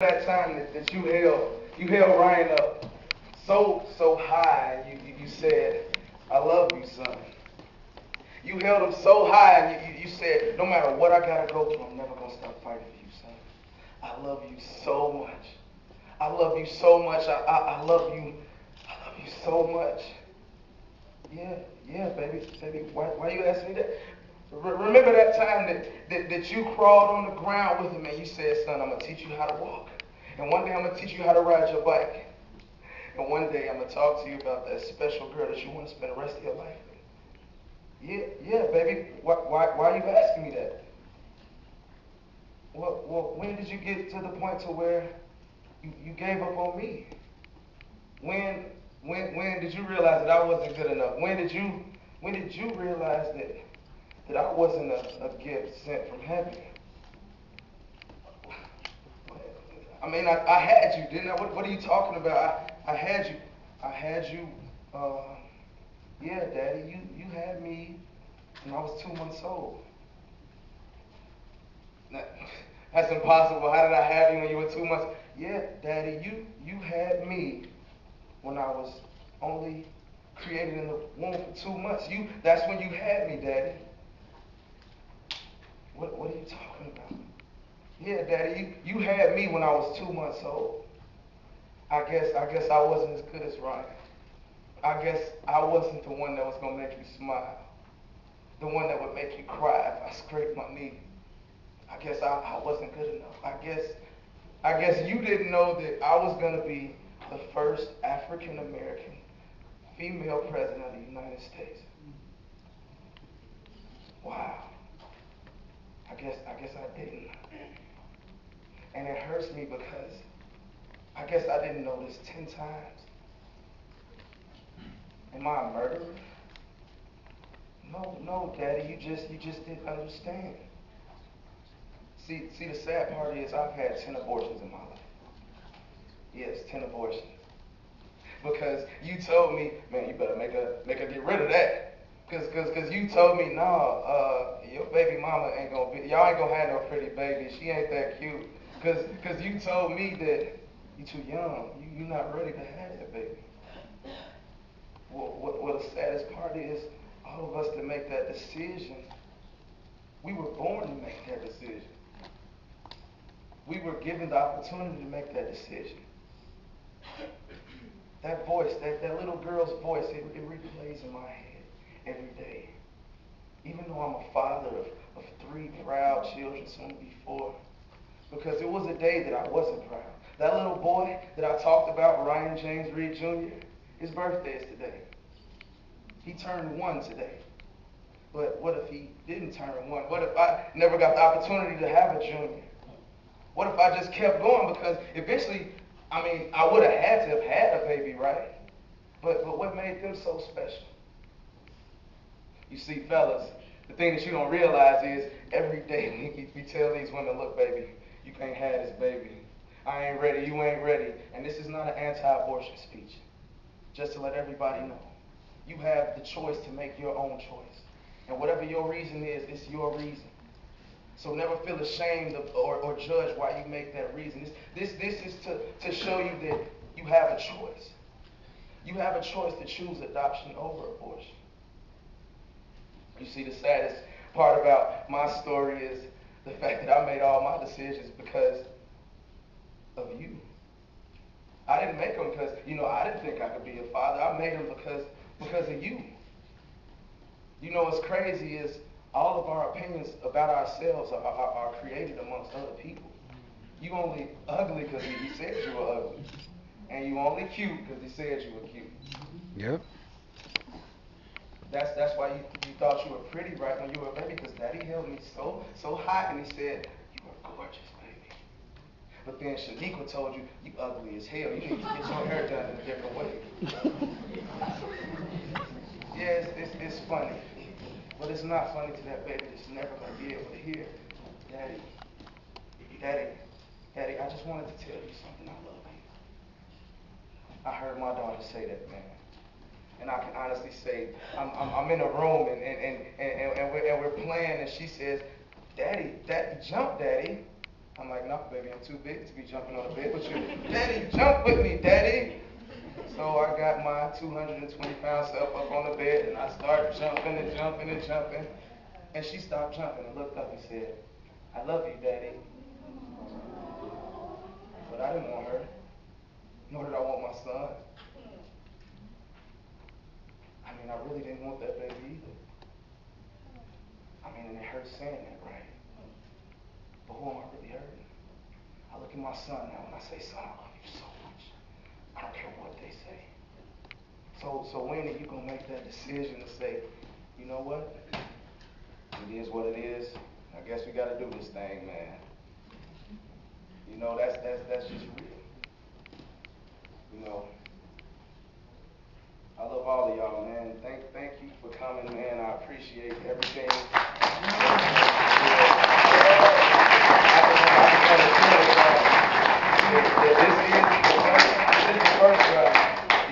That time that you held Ryan up so high, and you said, "I love you, son." You held him so high, and you said, "No matter what I gotta go through, I'm never gonna stop fighting for you, son. I love you so much. I love you so much. I love you. I love you so much." Yeah, yeah, baby. Why you asking me that? Remember that time that you crawled on the ground with him and you said, "Son, I'm gonna teach you how to walk. And one day I'm gonna teach you how to ride your bike. And one day I'm gonna talk to you about that special girl that you want to spend the rest of your life with." Yeah, baby. Why are you asking me that? Well, when did you get to the point to where you gave up on me? When when did you realize that I wasn't good enough? When did you realize that I wasn't a gift sent from heaven? I mean, I had you, didn't I? What are you talking about? I had you. I had you. Uh, yeah, Daddy, you had me when I was 2 months old. Now, that's impossible. How did I have you when you were 2 months? Yeah, Daddy, you had me when I was only created in the womb for 2 months. That's when you had me, Daddy. What are you talking about? Yeah, Daddy, you had me when I was 2 months old. I guess I wasn't as good as Ryan. I guess I wasn't the one that was gonna make you smile. The one that would make you cry if I scraped my knee. I guess I wasn't good enough. I guess you didn't know that I was gonna be the first African American female president of the United States. Wow. I guess I didn't. And it hurts me because I guess I didn't know this 10 times. Am I a murderer? No, no, Daddy, you just didn't understand. See, the sad part is I've had 10 abortions in my life. Yes, 10 abortions. Because you told me, man, you better make her get rid of that. Cause you told me, nah, your baby mama ain't gonna be, y'all ain't gonna have no pretty baby. She ain't that cute. Cause you told me that you too young. You not ready to have that baby. Well, the saddest part is all of us to make that decision. We were born to make that decision. We were given the opportunity to make that decision. That voice, that little girl's voice, it replays in my head every day. Even though I'm a father of three proud children, soon to be four. Because it was a day that I wasn't proud. That little boy that I talked about, Ryan James Reed Jr., his birthday is today. He turned one today. But what if he didn't turn one? What if I never got the opportunity to have a junior? What if I just kept going? Because eventually, I mean, I would have had to have had a baby, right? But what made them so special? You see, fellas, the thing that you don't realize is every day we tell these women, look, baby, you can't have this baby. I ain't ready, you ain't ready. And this is not an anti-abortion speech. Just to let everybody know. You have the choice to make your own choice. And whatever your reason is, it's your reason. So never feel ashamed or judge why you make that reason. This is to show you that you have a choice. You have a choice to choose adoption over abortion. You see, the saddest part about my story is the fact that I made all my decisions because of you. I didn't make them because, I didn't think I could be a father. I made them because of you. You know what's crazy is all of our opinions about ourselves are created amongst other people. You only ugly because he said you were ugly. And you only cute because he said you were cute. Yep. That's why you thought you were pretty right when you were a baby, because Daddy held me so high and he said, "You are gorgeous, baby." But then Shaniqua told you, "You ugly as hell. You need to get your hair done in a different way." Yeah, it's funny. But it's not funny to that baby that's never going to be able to hear, "Daddy, Daddy, Daddy, I just wanted to tell you something. I love you." I heard my daughter say that, man. And I can honestly say, I'm in a room and we're playing and she says, "Daddy, Daddy, jump, Daddy." I'm like, no, baby, I'm too big to be jumping on the bed with you. Daddy, jump with me, daddy. So I got my 220-pound self up on the bed and I started jumping and jumping and jumping. And she stopped jumping and looked up and said, I love you, daddy. But I didn't want her, nor did I want my son. I mean, I really didn't want that baby either. I mean, and it hurts saying that, right? But who am I really hurting? I look at my son now and I say, son, I love you so much. I don't care what they say. So when are you gonna make that decision to say, you know what? It is what it is. I guess we gotta do this thing, man. You know, that's just real. You know. I love all of y'all, man. Thank you for coming, man. I appreciate everything. This is the first round,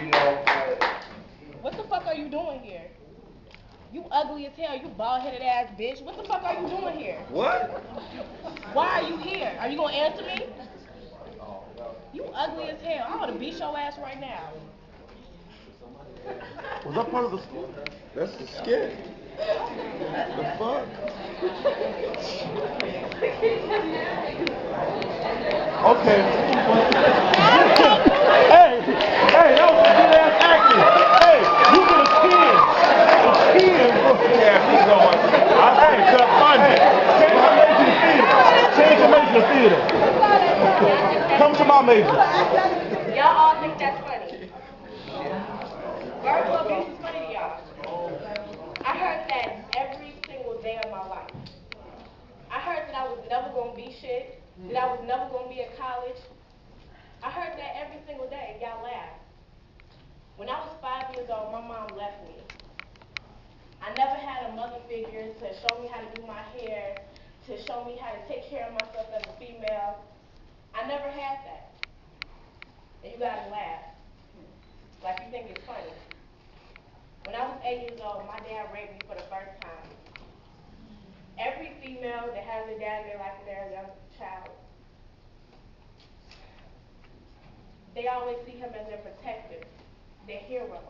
you know. What the fuck are you doing here? You ugly as hell. You bald-headed ass bitch. What the fuck are you doing here? What? Why are you here? Are you gonna answer me? You ugly as hell. I wanna beat your ass right now. Was that part of the school? That's the skit. The fuck? Okay. Hey, that was a good ass acting. Hey, you get a 10. A 10, bro. Yeah, keep going. Hey, cut funny. Change your major to theater. Come to my major. Y'all all think that's funny. Verbal abuse is funny to y'all. I heard that every single day of my life. I heard that I was never gonna be shit, that I was never gonna be at college. I heard that every single day, and y'all laughed. When I was 5 years old, my mom left me. I never had a mother figure to show me how to do my hair, to show me how to take care of myself as a female. I never had that. And you guys laugh. Like you think it's funny. When I was 8 years old, my dad raped me for the first time. Every female that has a dad in their life when they're a young child, they always see him as their protector, their hero.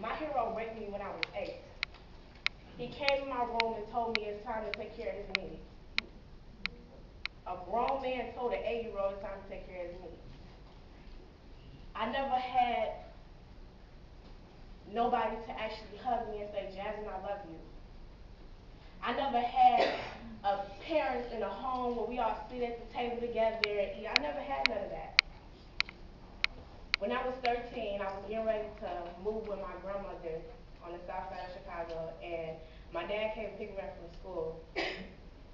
My hero raped me when I was 8. He came in my room and told me it's time to take care of his needs. A grown man told an 8-year-old it's time to take care of his needs. I never had nobody to actually hug me and say, Jasmine, I love you. I never had a parents in a home where we all sit at the table together and eat. I never had none of that. When I was 13, I was getting ready to move with my grandmother on the south side of Chicago, and my dad came to pick me up from school.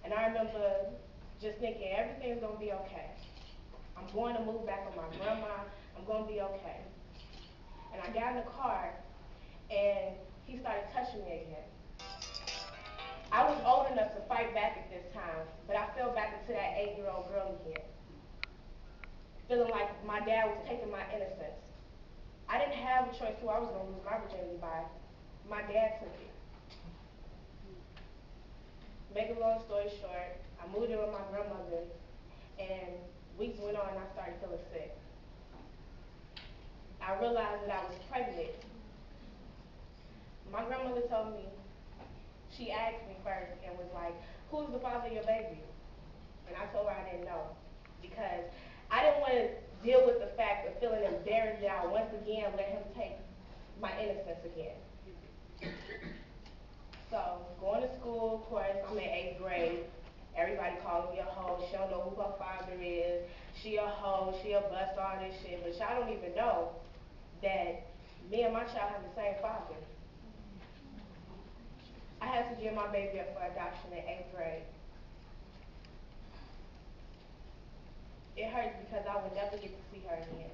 And I remember just thinking, everything's gonna be okay. I'm going to move back with my grandma. I'm gonna be okay. And I got in the car, and he started touching me again. I was old enough to fight back at this time, but I fell back into that 8-year-old girl again, feeling like my dad was taking my innocence. I didn't have a choice who I was going to lose my virginity by. My dad took it. Make a long story short, I moved in with my grandmother, and weeks went on and I started feeling sick. I realized that I was pregnant. My grandmother told me, she asked me first and was like, who's the father of your baby? And I told her I didn't know, because I didn't want to deal with the fact of feeling embarrassed that I once again let him take my innocence again. So going to school, of course, I'm in 8th grade. Everybody calling me a hoe. She don't know who her father is. She a hoe. She a bust, all this shit. But y'all don't even know that me and my child have the same father. I had to give my baby up for adoption in 8th grade. It hurts because I would never get to see her again.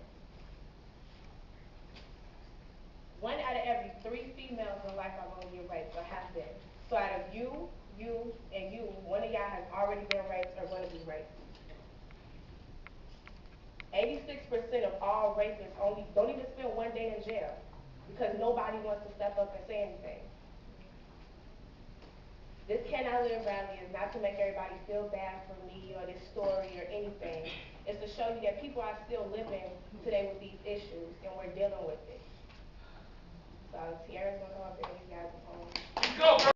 One out of every 3 females in life are going to get raped or have been. So out of you, and you, one of y'all has already been raped or going to be raped. 86% of all rapists don't even spend one day in jail because nobody wants to step up and say anything. This Can I Live rally is not to make everybody feel bad for me or this story or anything. It's to show you that people are still living today with these issues and we're dealing with it. So Tiara's gonna go up there and you guys are home.